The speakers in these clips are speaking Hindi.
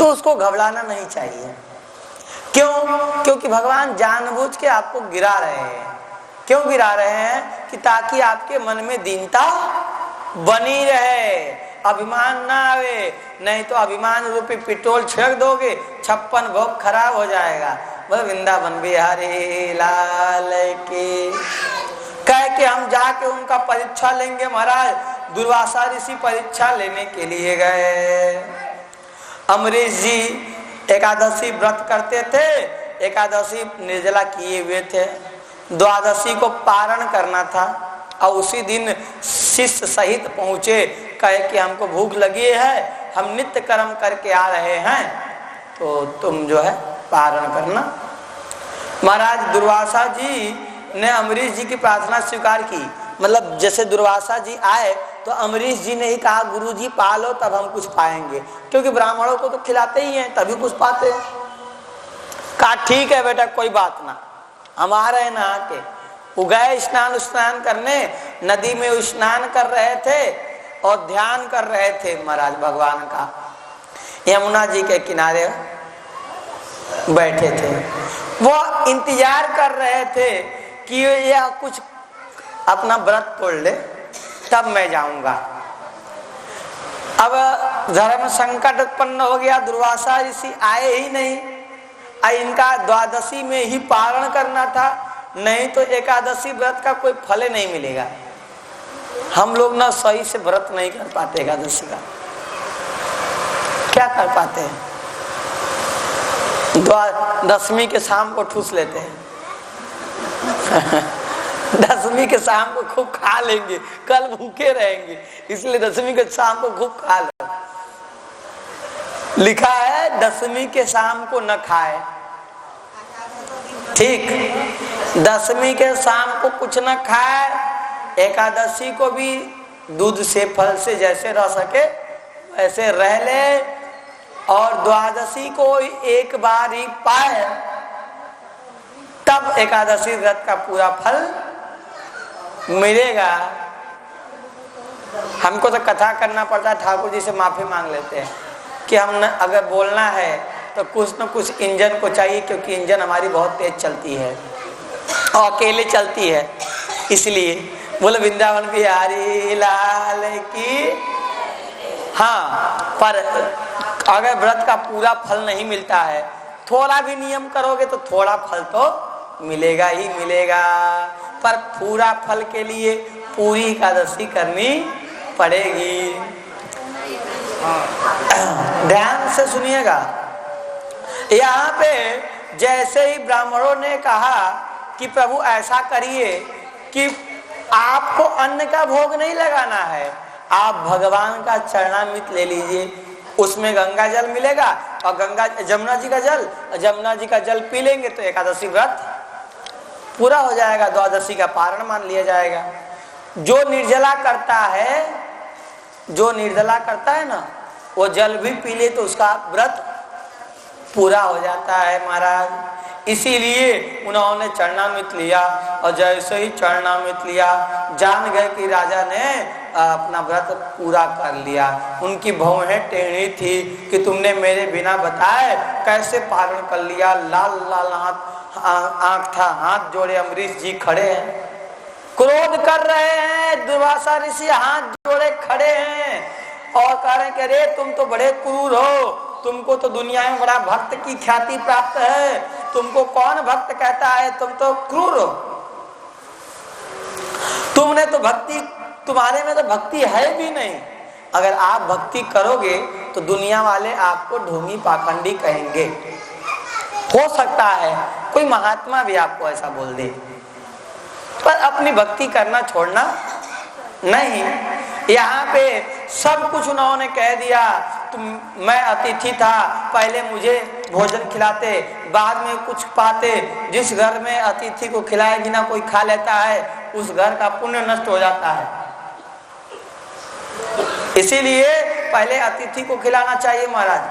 तो उसको घबराना नहीं चाहिए। क्यों? क्योंकि भगवान जानबूझ के आपको गिरा रहे हैं। क्यों गिरा रहे हैं? कि ताकि आपके मन में दीनता बनी रहे, अभिमान ना आवे। नहीं तो अभिमान रूपी पेट्रोल छिड़क दोगे, 56 भोग खराब हो जाएगा। वह वृंदावन बिहारी लाल की कह के हम जाके उनका परीक्षा लेंगे। महाराज दुर्वासा ऋषि परीक्षा लेने के लिए गए। अमरीश जी एकादशी व्रत करते थे, एकादशी निर्जला किए हुए थे, द्वादशी को पारण करना था और उसी दिन शिष्य सहित पहुंचे। कहे कि हमको भूख लगी है, हम नित्य कर्म करके आ रहे हैं, तो तुम जो है पारण करना। महाराज दुर्वासा जी ने अमरीश जी की प्रार्थना स्वीकार की। मतलब जैसे दुर्वासा जी आए तो अमरीश जी ने ही कहा गुरु जी पालो तब हम कुछ पाएंगे, क्योंकि ब्राह्मणों को तो खिलाते ही हैं तभी कुछ पाते हैं। कहा ठीक है बेटा कोई बात ना, हम आ रहे ना आके। वो गए स्नान करने, नदी में स्नान कर रहे थे और ध्यान कर रहे थे महाराज भगवान का। यमुना जी के किनारे बैठे थे, वो इंतजार कर रहे थे कि यह कुछ अपना व्रत तोड़ ले तब मैं जाऊंगा। अब धर्म संकट उत्पन्न हो गया, दुर्वासा ऋषि आए ही नहीं। इनका द्वादशी में ही पारण करना था, नहीं तो एकादशी व्रत का कोई फल नहीं मिलेगा। हम लोग ना सही से व्रत नहीं कर पाते एकादशी का। क्या कर पाते हैं? दशमी के शाम को ठूस लेते हैं दशमी के शाम को खूब खा लेंगे, कल भूखे रहेंगे, इसलिए दशमी के शाम को खूब खा लो। लिखा है दशमी के शाम को न खाए। ठीक, दशमी के शाम को कुछ न खाए, एकादशी को भी दूध से फल से जैसे रह सके वैसे रह ले, और द्वादशी को एक बार ही पाए तब एकादशी व्रत का पूरा फल मिलेगा। हमको तो कथा करना पड़ता है, ठाकुर जी से माफी मांग लेते हैं कि हम अगर बोलना है तो कुछ न कुछ इंजन को चाहिए, क्योंकि इंजन हमारी बहुत तेज चलती है और अकेले चलती है। इसलिए बोले वृंदावन बिहारी लाल की। हाँ, पर अगर व्रत का पूरा फल नहीं मिलता है, थोड़ा भी नियम करोगे तो थोड़ा फल तो मिलेगा ही मिलेगा, पर पूरा फल के लिए पूरी एकादशी करनी पड़ेगी। ध्यान से सुनिएगा। यहाँ पे जैसे ही ब्राह्मणों ने कहा कि प्रभु ऐसा करिए कि आपको अन्न का भोग नहीं लगाना है, आप भगवान का चरणामृत ले लीजिए, उसमें गंगा जल मिलेगा और जमुना जी का जल पी लेंगे तो एकादशी व्रत पूरा हो जाएगा, द्वादशी का पारण मान लिया जाएगा। जो निर्जला करता है ना, वो जल भी पी ले तो उसका व्रत पूरा हो जाता है महाराज। इसीलिए उन्होंने चरणामृत लिया और जैसे ही चरणामृत लिया जान गए कि राजा ने अपना व्रत पूरा कर लिया। उनकी भौहें टेढ़ी थी कि तुमने मेरे बिना बताए कैसे पारण कर लिया। लाल लाल आंख था, हाथ जोड़े अमरीश जी खड़े हैं, क्रोध कर रहे हैं। दुर्वासा ऋषि हाथ जोड़े खड़े हैं और कह रहे हैं कि अरे तुम तो बड़े क्रूर हो, तुमको तो दुनिया में बड़ा भक्त की ख्याति प्राप्त है, तुमको कौन भक्त कहता है, तुम तो क्रूर हो। तुमने तो भक्ति, तुम्हारे में तो भक्ति है भी नहीं। अगर आप भक्ति करोगे तो दुनिया वाले आपको ढोंगी पाखंडी कहेंगे। हो सकता है कोई महात्मा भी आपको ऐसा बोल दे, पर अपनी भक्ति करना छोड़ना नहीं। यहाँ पे सब कुछ उन्होंने कह दिया। मैं अतिथि था, पहले मुझे भोजन खिलाते, बाद में कुछ पाते। जिस घर में अतिथि को खिलाए बिना कोई खा लेता है, उस घर का पुण्य नष्ट हो जाता है। इसीलिए पहले अतिथि को खिलाना चाहिए महाराज।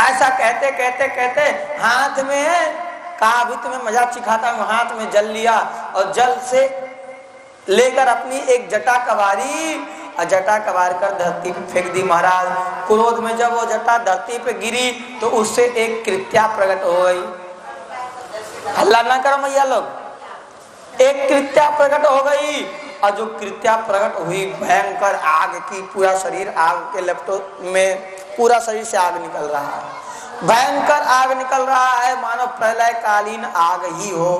ऐसा कहते कहते कहते हाथ में कहा अभी तुम्हें मजाक सिखाता हूं, हाथ में जल लिया और जल से लेकर अपनी एक जटा कबारी और जटा कबार कर धरती पे फेंक दी महाराज। क्रोध में जब वो जटा धरती पे गिरी तो उससे एक कृत्या प्रकट हो गई। हल्ला ना करो मैया लोग। एक कृत्या प्रकट हो गई और जो कृत्या प्रकट हुई भयंकर आग की, पूरा शरीर आग के लपटों में, पूरा शरीर से आग निकल रहा है, भयंकर आग निकल रहा है, मानो प्रलय कालीन आग ही हो।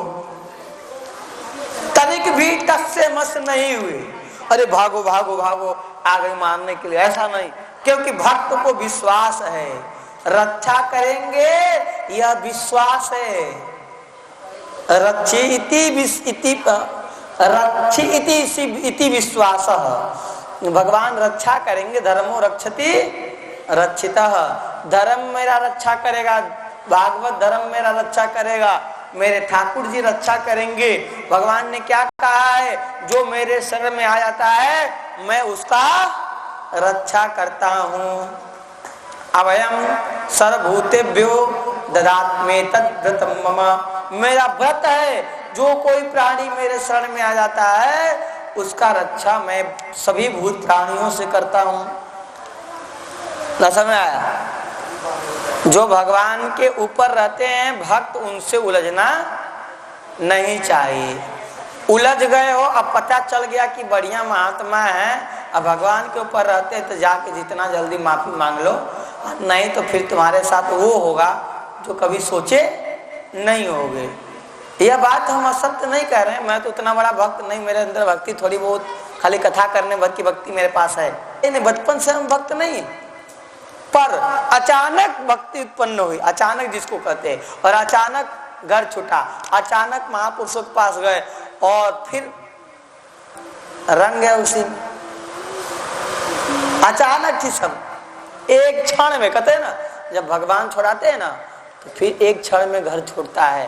तनिक भी टस से मस नहीं हुए, अरे भागो भागो भागो आग मारने के लिए, ऐसा नहीं, क्योंकि भक्त को विश्वास है रक्षा करेंगे, यह विश्वास है। रक्षिति विश्वास, भगवान रक्षा करेंगे, धर्मो रक्षति रक्षितः, धर्म मेरा रक्षा करेगा, भागवत धर्म मेरा रक्षा करेगा, मेरे ठाकुर जी रक्षा करेंगे। भगवान ने क्या कहा है, जो मेरे शरण में आ जाता है मैं उसका रक्षा करता हूँ। अभयम सर्वभूतेभ्यो ददात्मे तद्व्रतम मम, मेरा व्रत है, जो कोई प्राणी मेरे शरण में आ जाता है उसका रक्षा मैं सभी भूत प्राणियों से करता हूँ। न समझ आया? जो भगवान के ऊपर रहते हैं भक्त, उनसे उलझना नहीं चाहिए। उलझ गए हो, अब पता चल गया कि बढ़िया महात्मा है, अब भगवान के ऊपर रहते हैं तो जाके जितना जल्दी माफी मांग लो, नहीं तो फिर तुम्हारे साथ वो होगा जो कभी सोचे नहीं होगे। यह बात हम असत्य नहीं कह रहे हैं, मैं तो उतना बड़ा भक्त नहीं, मेरे अंदर भक्ति थोड़ी बहुत, खाली कथा करने भर की भक्ति मेरे पास है, नहीं बचपन से हम भक्त नहीं, पर अचानक भक्ति उत्पन्न हुई, अचानक जिसको कहते हैं, और अचानक घर छूटा, अचानक महापुरुषों के पास गए और फिर रंग है उसी, अचानक ही सब एक क्षण में, कहते हैं ना जब भगवान छोड़ाते हैं ना तो फिर एक क्षण में घर छूटता है,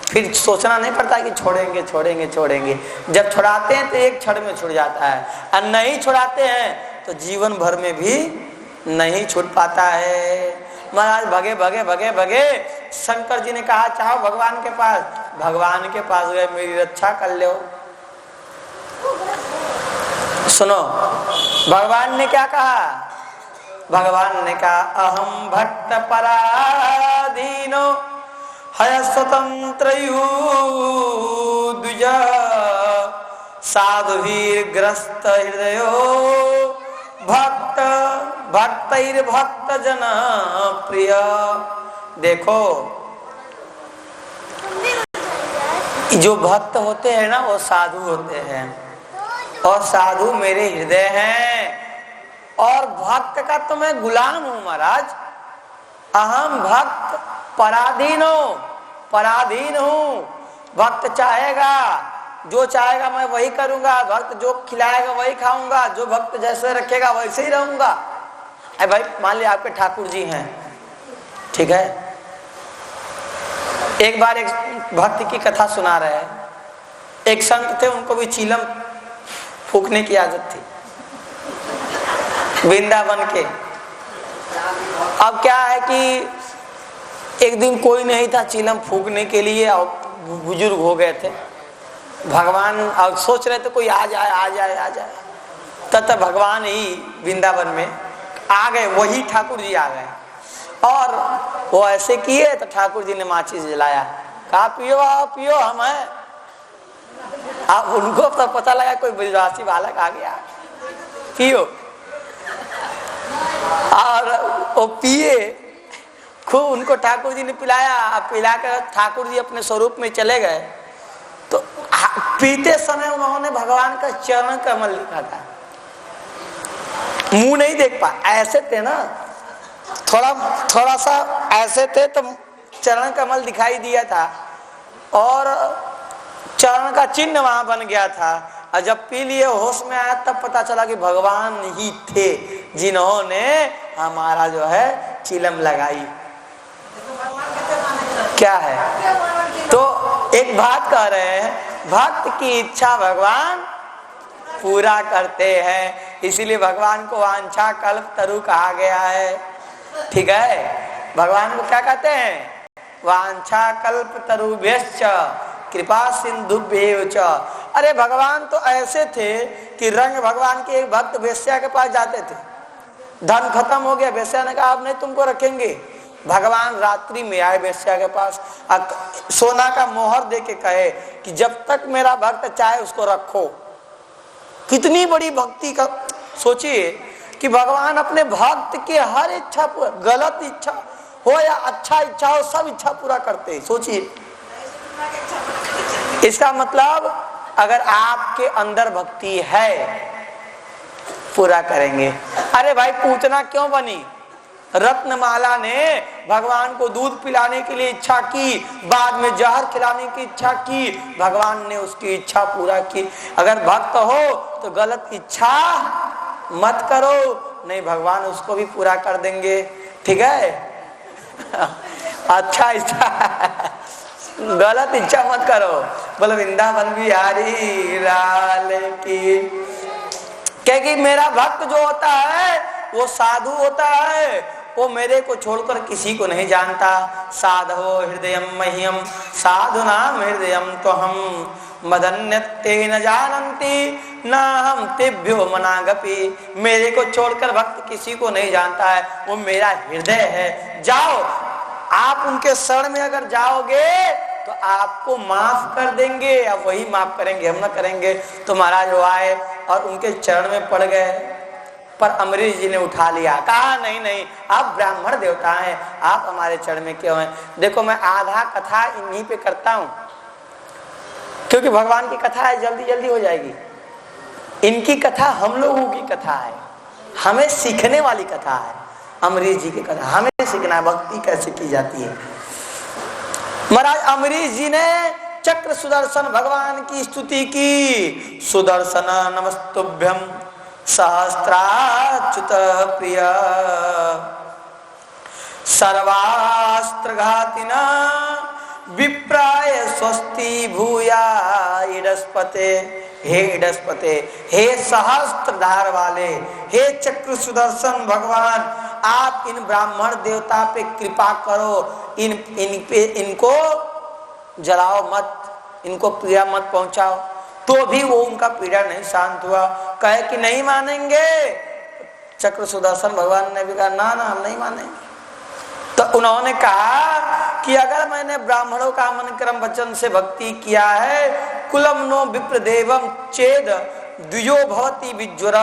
फिर सोचना नहीं पड़ता कि छोड़ेंगे छोड़ेंगे छोड़ेंगे, जब छुड़ाते हैं तो एक क्षण में छूट जाता है, और नहीं छुड़ाते हैं तो जीवन भर में भी नहीं छूट पाता है। महाराज भगे भगे भगे भगे, शंकर जी ने कहा चाहो भगवान के पास, भगवान के पास गए, मेरी रक्षा कर लो। सुनो भगवान ने क्या कहा, भगवान ने कहा अहम भक्त पराधीनो हय स्वतंत्र द्विज साधुवीर ग्रस्त हृदयो भक्त भक्तैर भक्त जन प्रिय। देखो जो भक्त होते हैं ना वो साधु होते हैं, और साधु मेरे हृदय हैं, और भक्त का तो मैं गुलाम हूं महाराज। अहम भक्त पराधीन हूं, भक्त चाहेगा जो चाहेगा मैं वही करूंगा, भक्त जो खिलाएगा वही खाऊंगा, जो भक्त जैसे रखेगा वैसे ही रहूंगा। अरे भाई मान लिया आपके ठाकुर जी हैं, ठीक है, एक बार एक भक्त की कथा सुना रहे हैं, एक संत थे, उनको भी चीलम फूकने की आदत थी वृंदावन के। अब क्या है कि एक दिन कोई नहीं था चीलम फूकने के लिए, और बुजुर्ग हो गए थे, भगवान और सोच रहे थे कोई आ जाए आ जाए आ जाए, तब भगवान ही वृंदावन में आ गए, वही ठाकुर जी आ गए, और वो ऐसे किए तो ठाकुर जी ने माचिस जलाया, कहा पियो आओ पियो हम है। अब उनको तो पता लगा कोई ब्रजवासी बालक आ गया, पियो, और वो पिए खूब, उनको ठाकुर जी ने पिलाया, पिलाकर ठाकुर जी अपने स्वरूप में चले गए। तो पीते समय उन्होंने भगवान का चरण कमल लिखा था, मुंह नहीं देख पा, ऐसे थे ना, थोड़ा सा ऐसे थे तो चरण कमल दिखाई दिया था, और चरण का चिन्ह वहां बन गया था। और जब पी लिए होश में आया तब पता चला कि भगवान ही थे जिन्होंने हमारा जो है चिलम लगाई। क्या है तो एक बात कह रहे हैं, भक्त की इच्छा भगवान पूरा करते हैं, इसीलिए भगवान को वांछा कल्प तरु कहा गया है। ठीक है, भगवान को क्या कहते हैं, वांछा कल्प तरुभ्यश्च कृपा सिंधुभ्येव च। अरे भगवान तो ऐसे थे कि रंग भगवान के एक भक्त वेश्या के पास जाते थे, धन खत्म हो गया, वेश्या ने कहा अब नहीं तुमको रखेंगे। भगवान रात्रि में आए वेश्या के पास, सोना का मोहर दे के कहे कि जब तक मेरा भक्त चाहे उसको रखो। कितनी बड़ी भक्ति का सोचिए कि भगवान अपने भक्त के हर इच्छा, गलत इच्छा हो या अच्छा इच्छा हो, सब इच्छा पूरा करते हैं। सोचिए, इसका मतलब अगर आपके अंदर भक्ति है पूरा करेंगे। अरे भाई पूतना क्यों बनी? रत्नमाला ने भगवान को दूध पिलाने के लिए इच्छा की, बाद में जहर खिलाने की इच्छा की, भगवान ने उसकी इच्छा पूरा की। अगर भक्त हो तो गलत इच्छा मत करो, नहीं भगवान उसको भी पूरा कर देंगे। ठीक है? अच्छा इच्छा, गलत इच्छा मत करो। बोलो वृंदावन बिहारी लाल की। क्योंकि मेरा भक्त जो होता है वो साधु होता है, वो मेरे को छोड़कर किसी को नहीं जानता। साधो हृदयम मह्यम साधुनाम हृदयम तो हम मदन्यते न जानन्ति ना हम तेभ्यो मनागपि। मेरे को छोड़कर भक्त किसी को नहीं जानता है, वो मेरा हृदय है। जाओ, आप उनके शरण में अगर जाओगे तो आपको माफ कर देंगे, अब वही माफ करेंगे, हम ना करेंगे। तो महाराज वो आए और उनके चरण में पड़ गए, पर अमरीश जी ने उठा लिया, कहा नहीं नहीं आप ब्राह्मण देवता हैं, आप हमारे चरण में क्यों हैं? देखो मैं आधा कथा इन्हीं पे करता हूं, क्योंकि भगवान की कथा है, जल्दी जल्दी हो जाएगी। इनकी कथा हम लोगों की कथा है, हमें सीखने वाली कथा है। अमरीश जी की कथा हमें सीखना है, भक्ति कैसे की जाती है। महाराज अमरीश जी ने चक्र सुदर्शन भगवान की स्तुति की। सुदर्शन नमस्तुभ्यम सहस्त्राच्युत प्रिय सर्वास्त्र घातिना विप्राय स्वस्ति भूया इडस्पते। हे इडस्पते, हे सहस्त्र धार वाले, हे चक्र सुदर्शन भगवान, आप इन ब्राह्मण देवता पे कृपा करो, इनको जलाओ मत, इनको पीड़ा मत पहुंचाओ। तो भी वो उनका पीड़ा नहीं शांत हुआ, कहे कि नहीं मानेंगे। चक्र सुदर्शन भगवान ने भी कहा ना ना हम नहीं मानेंगे। तो उन्होंने कहा कि अगर मैंने ब्राह्मणों का मन क्रम वचन से भक्ति किया है, कुलम नो विप्र देवम चेद द्विजो भवति विज्वर,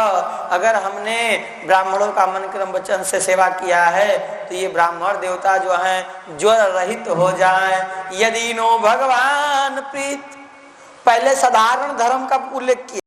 अगर हमने ब्राह्मणों का मन क्रम वचन से सेवा किया है तो ये ब्राह्मण देवता जो हैं ज्वर रहित हो जाएं। यदि नो भगवान प्रीत, पहले साधारण धर्म का उल्लेख किया।